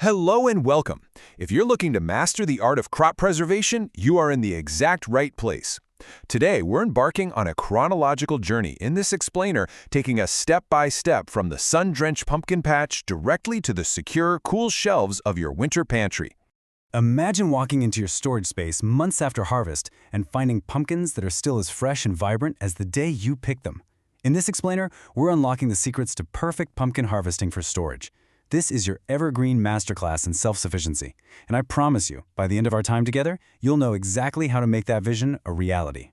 Hello and welcome. If you're looking to master the art of crop preservation, you are in the exact right place. Today, we're embarking on a chronological journey in this explainer, taking us step by step from the sun-drenched pumpkin patch directly to the secure, cool shelves of your winter pantry. Imagine walking into your storage space months after harvest and finding pumpkins that are still as fresh and vibrant as the day you picked them. In this explainer, we're unlocking the secrets to perfect pumpkin harvesting for storage. This is your evergreen masterclass in self-sufficiency, and I promise you, by the end of our time together, you'll know exactly how to make that vision a reality.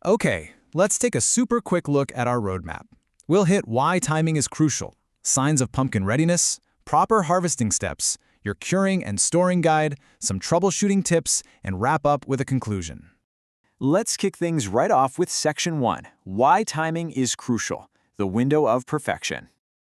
Okay, let's take a super quick look at our roadmap. We'll hit why timing is crucial, signs of pumpkin readiness, proper harvesting steps, your curing and storing guide, some troubleshooting tips, and wrap up with a conclusion. Let's kick things right off with Section 1, Why Timing is Crucial, the Window of Perfection.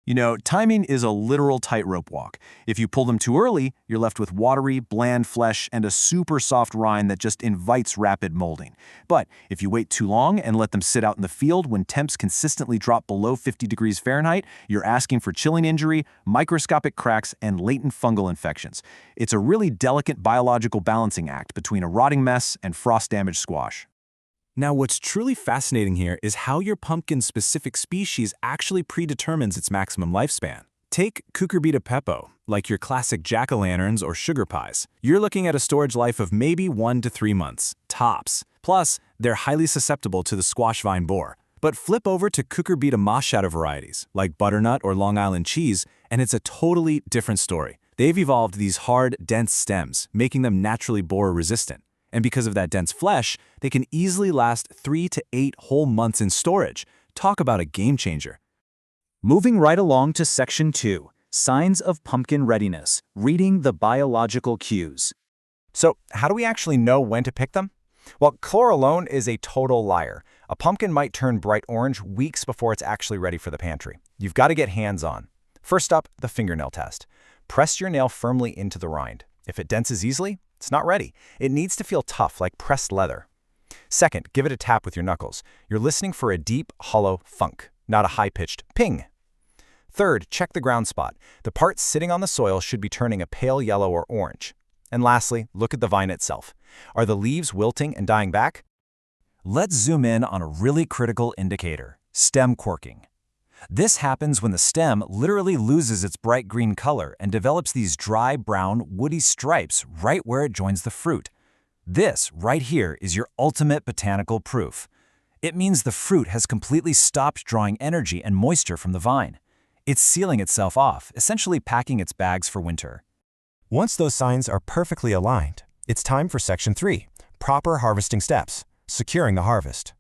You know, timing is a literal tightrope walk. If you pull them too early, you're left with watery, bland flesh and a super soft rind that just invites rapid molding. But if you wait too long and let them sit out in the field when temps consistently drop below 50 degrees Fahrenheit, you're asking for chilling injury, microscopic cracks, and latent fungal infections. It's a really delicate biological balancing act between a rotting mess and frost-damaged squash. Now, what's truly fascinating here is how your pumpkin's specific species actually predetermines its maximum lifespan. Take Cucurbita pepo, like your classic jack-o'-lanterns or sugar pies. You're looking at a storage life of maybe 1 to 3 months, tops. Plus, they're highly susceptible to the squash vine borer. But flip over to Cucurbita moss shadow varieties, like butternut or Long Island cheese, and it's a totally different story. They've evolved these hard, dense stems, making them naturally borer-resistant. And because of that dense flesh, they can easily last 3 to 8 whole months in storage. Talk about a game changer. Moving right along to Section 2, Signs of Pumpkin Readiness, Reading the Biological Cues. So, how do we actually know when to pick them? Well, color alone is a total liar. A pumpkin might turn bright orange weeks before it's actually ready for the pantry. You've got to get hands-on. First up, the fingernail test. Press your nail firmly into the rind. If it dents easily, it's not ready. It needs to feel tough, like pressed leather. Second, give it a tap with your knuckles. You're listening for a deep, hollow thunk, not a high-pitched ping. Third, check the ground spot. The part sitting on the soil should be turning a pale yellow or orange. And lastly, look at the vine itself. Are the leaves wilting and dying back? Let's zoom in on a really critical indicator, stem corking. This happens when the stem literally loses its bright green color and develops these dry, brown, woody stripes right where it joins the fruit. This, right here, is your ultimate botanical proof. It means the fruit has completely stopped drawing energy and moisture from the vine. It's sealing itself off, essentially packing its bags for winter. Once those signs are perfectly aligned, it's time for Section 3, Proper Harvesting Steps, Securing the Harvest.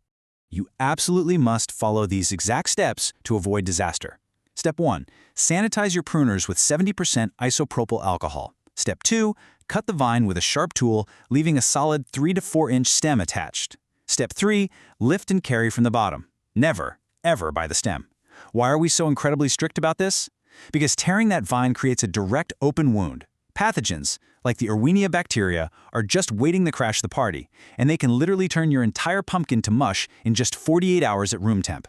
You absolutely must follow these exact steps to avoid disaster. Step 1. Sanitize your pruners with 70% isopropyl alcohol. Step 2. Cut the vine with a sharp tool, leaving a solid 3 to 4 inch stem attached. Step 3. Lift and carry from the bottom. Never, ever by the stem. Why are we so incredibly strict about this? Because tearing that vine creates a direct open wound. Pathogens, like the Erwinia bacteria, are just waiting to crash the party, and they can literally turn your entire pumpkin to mush in just 48 hours at room temp.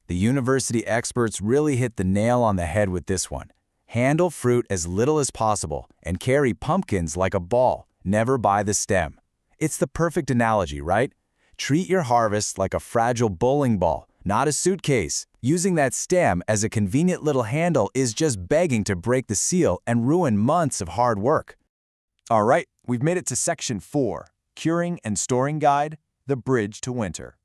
The university experts really hit the nail on the head with this one. Handle fruit as little as possible and carry pumpkins like a ball, never by the stem. It's the perfect analogy, right? Treat your harvest like a fragile bowling ball, not a suitcase. Using that stem as a convenient little handle is just begging to break the seal and ruin months of hard work. All right, we've made it to Section 4, Curing and Storing Guide, the Bridge to Winter.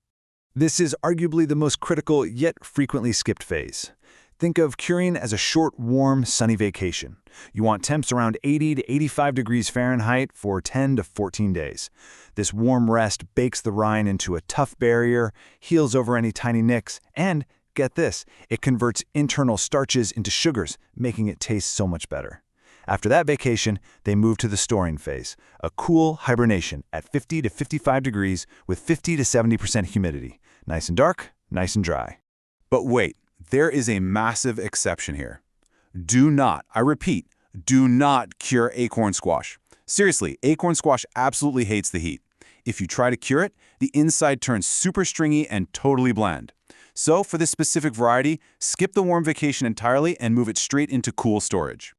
This is arguably the most critical yet frequently skipped phase. Think of curing as a short, warm, sunny vacation. You want temps around 80 to 85 degrees Fahrenheit for 10 to 14 days. This warm rest bakes the rind into a tough barrier, heals over any tiny nicks, and, get this, it converts internal starches into sugars, making it taste so much better. After that vacation, they move to the storing phase, a cool hibernation at 50 to 55 degrees with 50 to 70% humidity. Nice and dark, nice and dry. But wait, there is a massive exception here. Do not, I repeat, do not cure acorn squash. Seriously, acorn squash absolutely hates the heat. If you try to cure it, the inside turns super stringy and totally bland. So for this specific variety, skip the warm vacation entirely and move it straight into cool storage.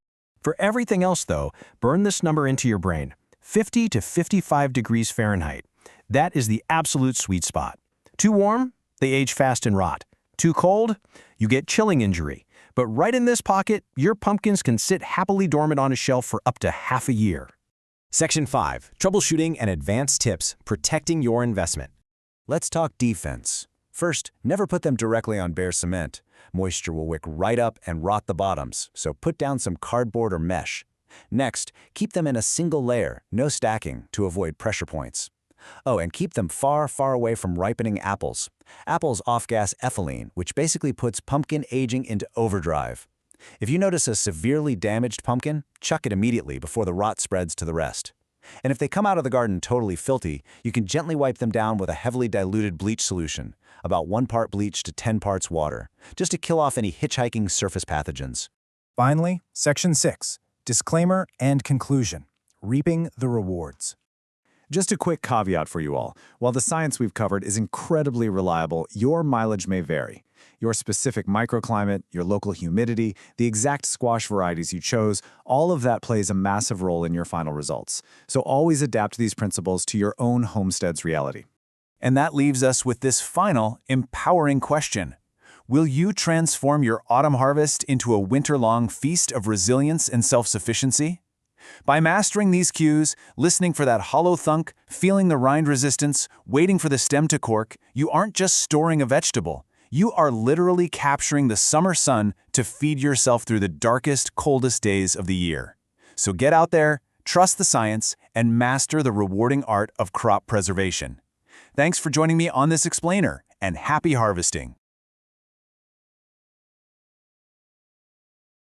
For everything else, though, burn this number into your brain. 50 to 55 degrees Fahrenheit. That is the absolute sweet spot. Too warm? They age fast and rot. Too cold? You get chilling injury. But right in this pocket, your pumpkins can sit happily dormant on a shelf for up to half a year. Section 5. Troubleshooting and advanced tips protecting your investment. Let's talk defense. First, never put them directly on bare cement. Moisture will wick right up and rot the bottoms, so put down some cardboard or mesh. Next, keep them in a single layer, no stacking, to avoid pressure points. Oh, and keep them far, far away from ripening apples. Apples off-gas ethylene, which basically puts pumpkin aging into overdrive. If you notice a severely damaged pumpkin, chuck it immediately before the rot spreads to the rest. And if they come out of the garden totally filthy, you can gently wipe them down with a heavily diluted bleach solution, about 1 part bleach to 10 parts water, just to kill off any hitchhiking surface pathogens. Finally, Section 6. Disclaimer and conclusion. Reaping the rewards. Just a quick caveat for you all. While the science we've covered is incredibly reliable, your mileage may vary. Your specific microclimate, your local humidity, the exact squash varieties you chose, all of that plays a massive role in your final results. So always adapt these principles to your own homestead's reality. And that leaves us with this final, empowering question. Will you transform your autumn harvest into a winter-long feast of resilience and self-sufficiency? By mastering these cues, listening for that hollow thunk, feeling the rind resistance, waiting for the stem to cork, you aren't just storing a vegetable. You are literally capturing the summer sun to feed yourself through the darkest, coldest days of the year. So get out there, trust the science, and master the rewarding art of crop preservation. Thanks for joining me on this explainer, and happy harvesting!